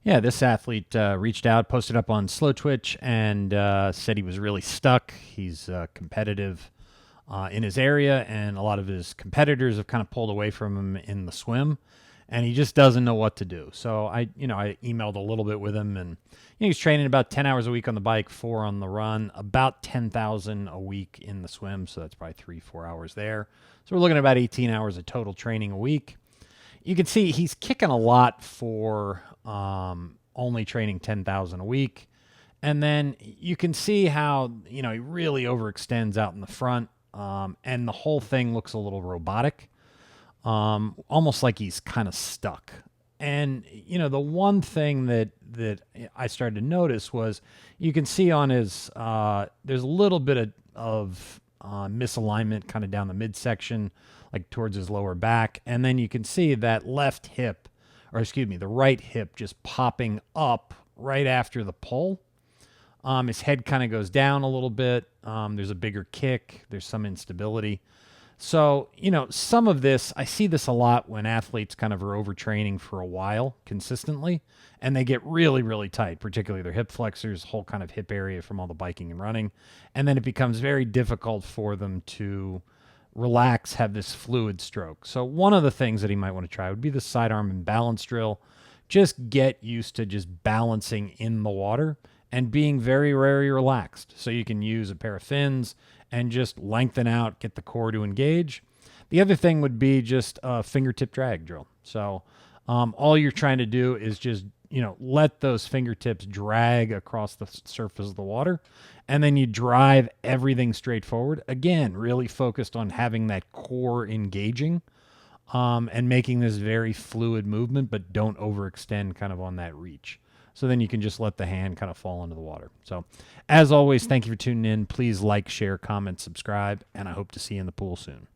Yeah, this athlete reached out, posted up on Slowtwitch, and said he was really stuck. He's competitive in his area, and a lot of his competitors have kind of pulled away from him in the swim, and he just doesn't know what to do. So I emailed a little bit with him, and he's training about 10 hours a week on the bike, 4 on the run, about 10,000 a week in the swim. So that's probably 3-4 hours there. So we're looking at about 18 hours of total training a week. You can see he's kicking a lot for only training 10,000 a week. And then you can see how, he really overextends out in the front. And the whole thing looks a little robotic, almost like he's kind of stuck. And, the one thing that I started to notice was you can see on his, there's a little bit of misalignment kind of down the midsection, like towards his lower back. And then you can see that left hip, or excuse me, the right hip just popping up right after the pull. His head kind of goes down a little bit. There's a bigger kick. There's some instability. So, some of this, I see this a lot when athletes kind of are overtraining for a while consistently, and they get really, really tight, particularly their hip flexors, whole kind of hip area from all the biking and running. And then it becomes very difficult for them to relax, have this fluid stroke. So one of the things that he might want to try would be the sidearm and balance drill. Just get used to just balancing in the water and being very, very relaxed. So you can use a pair of fins and just lengthen out, get the core to engage. The other thing would be just a fingertip drag drill. So all you're trying to do is just, let those fingertips drag across the surface of the water. And then you drive everything straight forward. Again, really focused on having that core engaging and making this very fluid movement, but don't overextend kind of on that reach. So then you can just let the hand kind of fall into the water. So as always, thank you for tuning in. Please like, share, comment, subscribe, and I hope to see you in the pool soon.